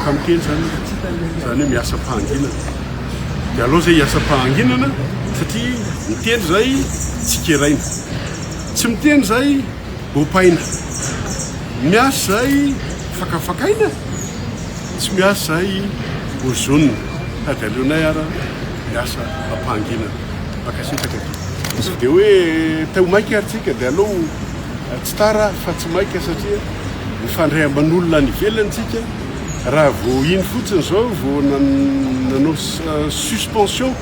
afaka miteny zany hoe miasa-pahanginana dia aloha zay hiasa-pahanginana satria miteny zay tsy keraina tsy miteny zay bopaina miasa zay fakafakaina tsy miasa zay ozonina dia aleonay ara miasa ampahanginana makasitraka dia hoe tao maika aritsika dia aloha tsy tara fa tsy maika satria mifandray aman'olona ny ivelanytsika raha vao iny fotsiny zao vao nanao suspension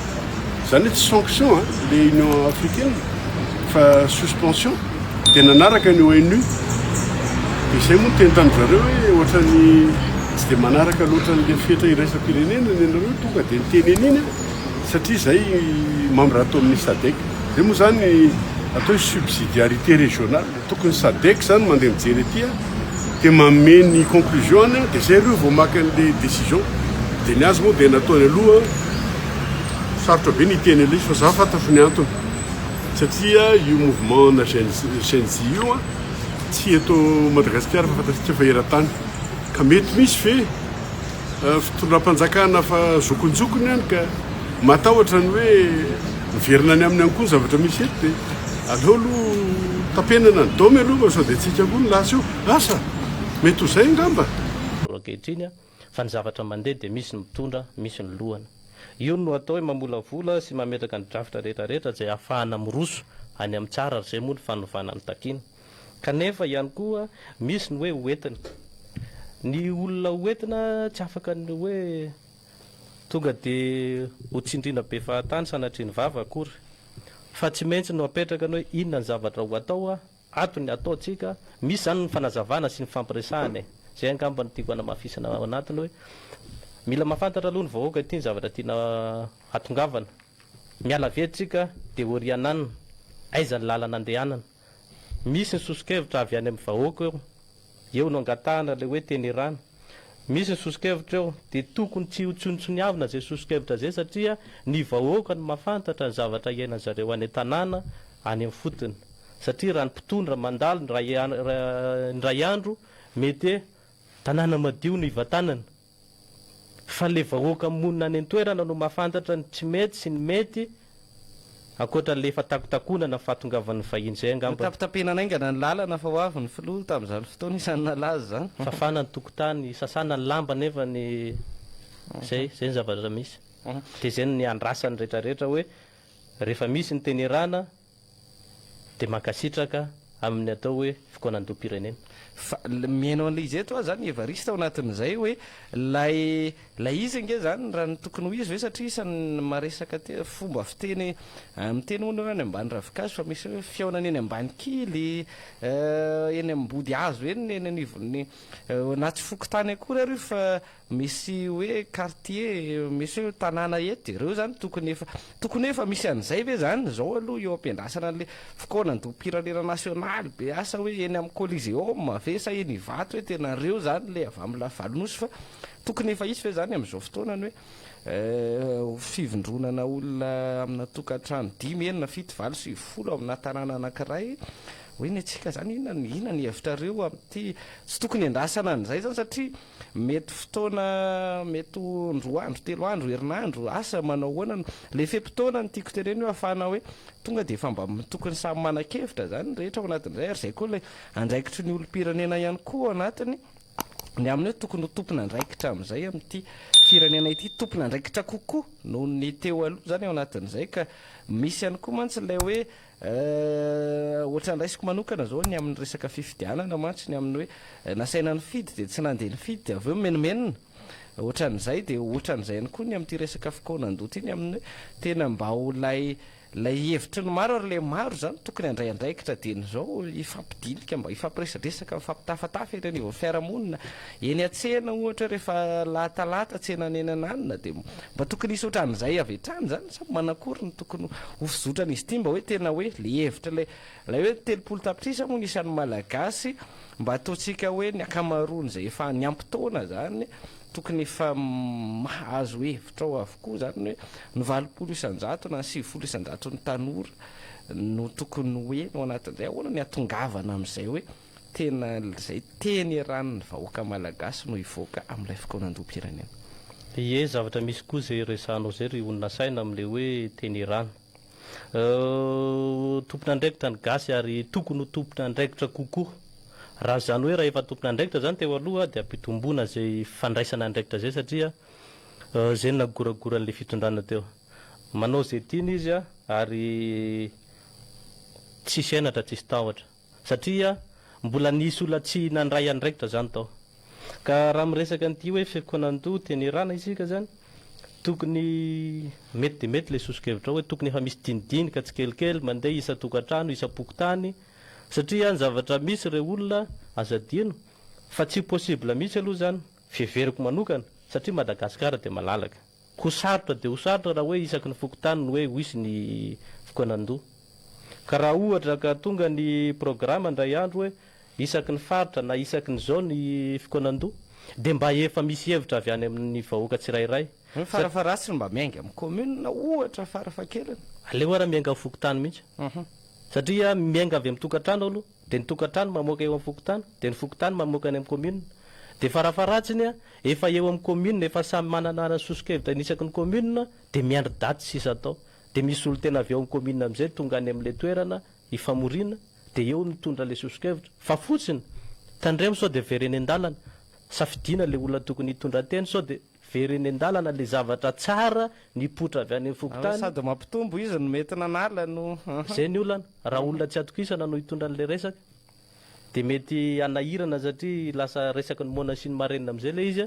zany hoe tsy sanction le Union africaine fa suspension dia nanaraka ny ONU dia izay moa teny tany zareo hoe ohatrany tsy dia manaraka loatra n'le fetra iraisam-pirenena ny anareo tonga dia niteny an'iny satria zay membre atao amin'ny SADC zay moa zany atao subsidiarité régionale tokony SADC zany mandeha mijery aty dia manome ny conclusion dia zay ireo vao maka an'le décision dia ny azy moa dia nataony aloha sarotra be ny teny alezy fa za fantafo ny antony satria io mouvement na GNJ io tsy eto Madagasikara fa fantatsika fa eran-tany ka mety misy fe fitondram-panjakana fa zokonjokony ihany ka matahotra ny hoe miverina ny amin'ny ankoa zavatra misy eto dia aleo aloha tapenana ny domy aloha sao dia tsika koa ny lasa io asa mety ho zay ngamba ankehitriny fa ny zavatra mandeha dia misy ny mitondra misy ny lohana io no atao hoe mamolavola sy mametraka ny drafitra rehetrarehetra zay ahafahana miroso any amin'ny tsara zay moa ny fanovana ny takina kanefa ihany koa misy ny hoe hoentina ny olona hoentina tsy afaka ny hoe tonga dia hotsindrina be fahatany sanatry ny vava akory fa tsy maintsy no apetraka ny hoe inona ny zavatra ho atao atony ataotsika misy zany ny fanazavana sy ny fampiresahany zay angamba ny tiako anamafisana anatiny hoe mila mahafantatra aloha ny vahoaka ity ny zavatra tiana atongavana miala vetrika dia oriananina aiza ny lalana andehanana misy ny sosikevitra avy any amin'ny vahoaka eo no angatahana le hoe teny rano misy ny sosikevitra eo dia tokony tsy hotsontsoniavina zay sosikevitra zay satria ny vahoaka no mahafantatra ny zavatra iainany zareo any an-tanàna any amin'ny fotony satria raha ny mpitondra mandalo ny ray andro mety tanàna madio no ivatanana fa le vahoaka monina any an-toerana no mahafantatra ny tsy mety sy ny mety akoatra le efa takotakonana fahatongavan'ny vahiny zay angamba tapitapenanaingana ny lalana fa ho avy ny filoha tamin'izany fotoana isany nalaza zany fafana ny tokotany sasana ny lamba nefa ny zay ny zavatra misy dia zay ny andrasany rehetrarehetra hoe rehefa misy ny tenerana dia makasitraka amin'ny atao hoe fikoanan-dom-pirenena fa miainao an'le izy eto zany evarista ao anatin'izay hoe lay izy nge zany raha ny tokony ho izy ve satria isany maresaka fomba fiteny miteny hono any ambany ravikazo fa misy fiaonany eny ambany kily eny ambody azo eny eny anivony na tsy fokotany akory ary fa misy hoe quartier misy hoe tanàna eto ireo zany tokony efa misy an'izay ve zany zao aloha eo ampiandrasana an'le fikoanan-dom-pirenena nasionaly be asa hoe eny amin'ny coliseum ve sa eny ivato hoe tena reo zany le avy amin'ny lavalosy fa tokony efa isy ve zany amin'izao fotoanany hoe fivondronana olona amina tokantrano 5 enina 7 valo 10 amina tanàna anankiray hoe ny atsika zany inona ny hevitrareo amin'ity tsy tokony andrasana an'izay zany satria mety fotoana mety 2 andro 3 andro herinandro asa manao hoana le fepitoana ny tiako teneny hoe ahafahana hoe tonga dia efa mba tokony samy manan-kevitra zany rehetra ao anatin'izay ary zay koa ilay andraikitry ny olom-pirenena ihany koa anatiny ny aminy hoe tokony ho tompona andraikitra amin'izay amin'ity firenena ity tompona andraikitra kokoa noho ny teo aloha zany ao anatin'izay ka misy ihany koa mantsy ilay hoe ohatra ndraisiko manokana zao ny amin'ny resaka fifidianana mantsy ny amin'ny hoe nasaina ny fidy dia tsy nandeha ny fidy dia avy eo menomenina ohatran'izay dia ohatran'izay ihany koa ny amin'ity resaka fikoanan-dota iny amin'ny hoe tena mba ho lay hevitry ny maro ary le maro zany tokony andraiandraikitra dieny zao ifampidinika mba ifampiresadresaka mifampitafatafa ireny eo fiarahamonina eny atsena ohatra rehefa latalata tsena nenananina dia mba tokony isy ohatran'izay avy hatrany zany samy manakory ny tokony ho fizotrana izy ity mba hoe tena hoe le hevitra lay hoe 30 tapitrisa moa isan'ny malagasy mba ataontsika hoe ny akamaroany zay efa ny ampitaona zany tokony efa mahazo hevitra ao avokoa zany hoe ny 20 isanjato na 90 isanjato ny tanora no tokony hoe no anatin'izay ahoana ny atongavana amin'izay hoe tena zay teny ranony vahoaka malagasy no ivoaka amin'ilay fokoanandom-pirenena. Ie, zavatra misy koa zay resanao zay ry olona saina amin'le hoe teny rano. Tompona andraikitra ny gasy ary tokony ho tompona andraikitra kokoa. Raha zany hoe raha efa tompona andraikitra zany teo aloha dia ampitomboana zay fandraisana andraikitra zay satria zay nagoragoran'le fitondrana teo. Manao zay tiany izy ary tsisy enatra tsisy tahotra satria mbola nisy olona tsy nandray andraikitra zany tao. Ka raha miresaka an'ity hoe fikonandoha teny rana isika zany tokony mety dia mety le sosokevitra hoe tokony efa misy dinidinika tsy kelikely mandeha isa-tokantrano isa-pokotany satria ny zavatra misy ireo olona azadino fa tsy possible misy aloha zany fiheveriko manokana satria Madagasikara dia malalaka. Ho sarotra dia ho sarotra raha hoe isaky ny fokotany no hoe hoisy ny fokonandoha. Ka raha ohatra ka tonga ny programme ndray andro hoe isaky ny faritra na isaky ny zao ny fokonandoha dia mba efa misy hevitra avy any amin'ny vahoaka tsirairay. Farafaratsy mba miainga amin'ny commune ohatra farafakeliny. Aleo ara miainga amin'ny fokotany mihitsy. Satria miainga avy amin'ny tokantrano aloha dia ny tokantrano mamoaka eo amin'ny fokotany dia ny fokotany mamoaka any amin'ny commune. Dia farafaratsiny efa eo amin'ny commune efa samy manana sosokevitra ny isaky ny commune dia miandry daty sisa atao. Dia misy olo tena avy eo amin'ny commune amin'izay tonga any amin'ilay toerana ifamoriana dia eo mitondra le sosokevitra fa fotsiny tandremo sao dia very eny an-dalana safidiana le olona tokony hitondra teny sao dia very eny an-dalana le zavatra tsara nipotra avy any amin'ny fokotany sady mampitombo izy no mety nanala no zay ny olana raha olona tsy atokisana no hitondra n'le resaka dia mety anahirana satria lasa resaka ny mona sy ny marenina amin'izay le izy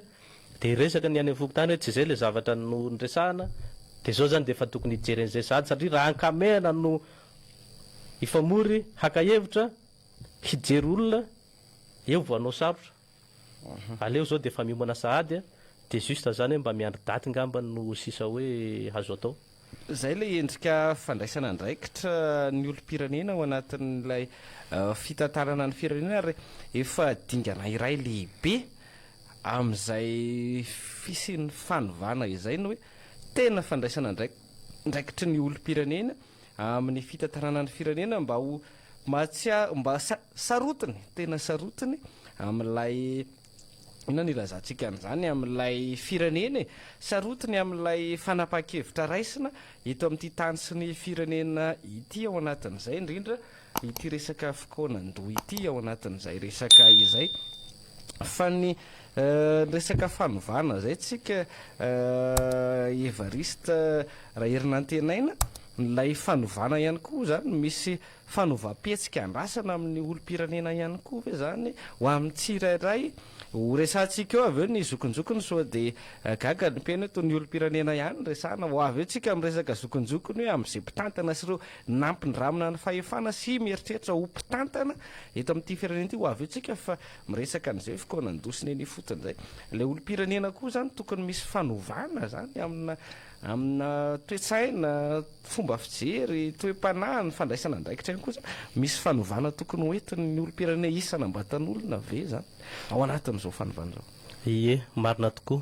dia resaka ny any amin'ny fokotany hoe tsy zay le zavatra no nresahana dia zao zany dia efa tokony hijeren'izay sady satria raha ankamehana no ifamory haka hevitra hijery olona eo voanao sarotra aleo zao dia efa miomana sahady dia juste zany hoe mba miandry daty ngamba no sisa hoe azo atao. Zay le endrika fandraisana andraikitra ny olom-pirenena ao anatin'ilay fitantarana ny firenena ary efa dingana iray lehibe amin'izay fisian'ny fanovana izay no hoe tena fandraisana andraikitra ny olom-pirenena amin'ny fitantarana ny firenena mba ho mba sarotiny tena sarotiny amin'ilay ina ny ilazantsika an'izany amin'ilay firenena sarotiny amin'ilay fanapahan-kevitra raisina eto amin'ity tany sy ny firenena ity ao anatin'izay indrindra ity resaka fokoanandoha ity ao anatin'izay resaka izay fa ny resaka fanovana zay tsika Evariste raha herinantenaina nilay fanovana ihany koa zany misy fanovam-pihetsika andrasana amin'ny olom-pirenena ihany koa ve zany ho amin'ny tsirairay ho resantsika eo avy eo ny zokonjokony sao dia gaga ny mpena toy ny olom-pirenena ihany resana ho avy eo tsika amin'ny resaka zokonjokony hoe amin'izay mpitantana sy ireo nampindramina ny fahefana sy mieritreritra ho mpitantana eto amin'ity firenena ity ho avy eo tsika fa miresaka an'izay fokoanandosiny eny fotony zay ilay olom-pirenena koa zany tokony misy fanovana zany amina toetsaina fomba fijery toe-panahy ny fandraisana andraikitra ihany koa zany misy fanovana tokony hoentin'ny olom-pirenena isana ambatan'olona ve zany ao anatin'izao fanovana zao. Ie, marina tokoa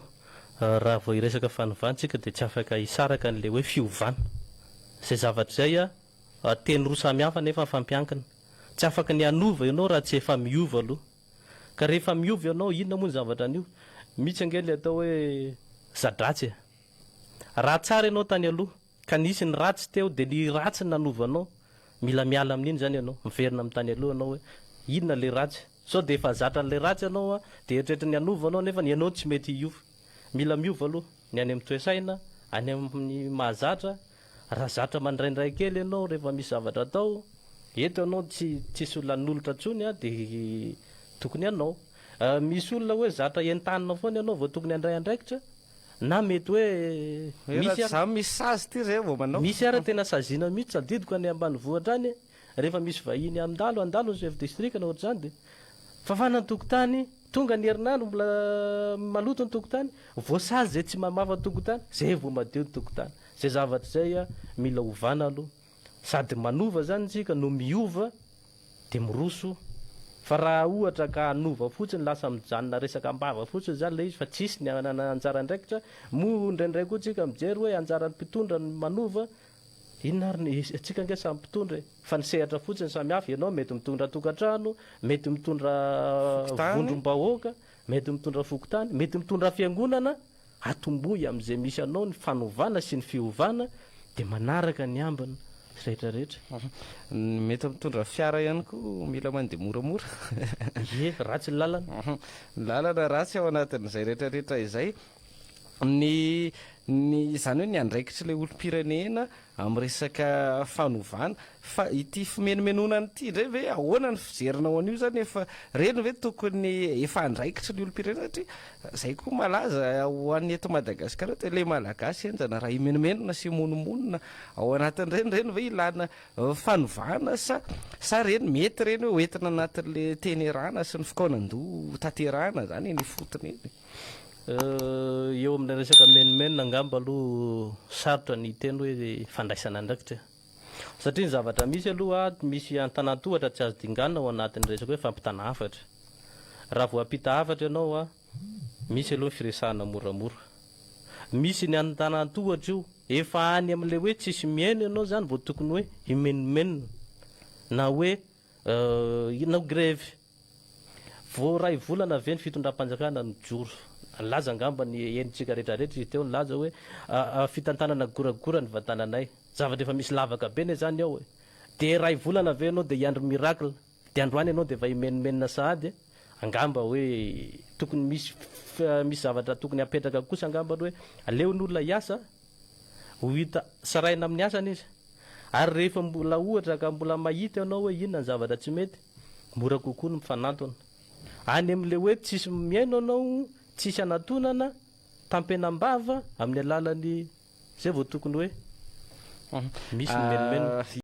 raha vao iresaka fanovantsika dia tsy afaka hisaraka n'le hoe fiovana zay zavatra zay teny roa samy hafa nefa fampiankina tsy afaka ny anova ianao raha tsy efa miova aloha ka rehefa miova ianao inona moa ny zavatra anio mitsy angely atao hoe zadratsy raha tsara ianao tany aloha ka nisy ny ratsy teo dia ny ratsy nanovanao mila miala amin'iny zany ianao miverina amin'ny tany aloha anao hoe inona le ratsy sao dia efa zatra n'le ratsy ianao dia eritreritry ny anovanao nefa ny ianao tsy mety hiova mila miova aloha ny any amin'ny toesaina any amin'ny mahazatra raha zatra mandraindray kely ianao rehefa misy zavatra atao eto ianao tsisy olona nolotra ntsony dia tokony ianao misy olona hoe zatra entanina foana ianao vao tokony andray andraikitra na mety hoe misy sazy ty zay vao manao misy ara tena sazina mihitsy sadidiko any ambanivohitra any rehefa misy vahiny andalo ny chef district na ohatr'izany dia fafana ny tokotany tonga ny herinandro mbola maloto ny tokotany voasazy zay tsy mamafa tokotany zay vao madio ny tokotany zay zavatra zay mila ovana aloha sady manova zany tsika no miova dia miroso fa raha ohatra ka anova fotsiny lasa mijanona resaka ambava fotsiny zany le izy fa tsisy ny anjara andraikitra mo indraindray koa tsika mijery hoe anjaran'ny mpitondra ny manova inona ary atsika nge samy mpitondra fa ny sehatra fotsiny samihafa ianao mety mitondra tokantrano mety mitondra vondrom-bahoaka mety mitondra fokotany mety mitondra fiangonana atomboy am'izay misy anao ny fanovana sy ny fiovana de manaraka ny ambiny rehetrarehetra mety mitondra fiara ihany koa mila mandeha moramora e ratsy ny lalana lalana ratsy ao anatin'izay rehetrarehetra izay ny zany hoe ny andraikitry le olom-pirenena amin'ny resaka fanovana fa ity fimenomenonany ity ndray ve ahoana ny fijerinao an'io zany efa reny ve tokony efa andraikitry ny olom-pirenena satria zay koa malaza ho an'ny eto Madagasikara te le malagasy enjana raha imenomenona sy monomonina ao anatin'ireny reny ve ilana fanovana sa reny mety reny hoe hoentina anatin'le tenerana sy ny fokaonandoha tanterahana zany ny fotony eny eo amin'ny resaka menomenona angamba aloha sarotra ny teny hoe fandraisana andraikitra satria ny zavatra misy aloha misy antanantohatra tsy azo dingana ao anatin'ny resaka hoe fampitana hafatra raha vo ampita hafatra ianao a misy aloha firesahana moramora misy ny antanantohatra io efa any amin'le hoe tsisy miaino ianao zany vo tokony hoe imenomenona na hoe inao grevy vo ray volana ve ny fitondram-panjakana ny joro laza angamba ny enitsika rehetrarehetra izy teo ny laza hoe fitantanana goragora ny vatananay zavatra efa misy lavaka be ne zany ao de ray volana ave anao de iandro miracle de androany ianao de va imenomenona sahady angamba hoe tokony misy zavatra tokony apetraka kosa angamba hoe aleon'olona hiasa ho hita saraina amin'ny asana izy ary rehefa mbola ohatra ka mbola mahita ianao hoe inona ny zavatra tsy mety mora kokoa ny mifanantona any amin'le hoe tsisy miaino anao tsisy anatonana tampenam-bava amin'ny alalany zay vo tokony hoe misy ny menomenona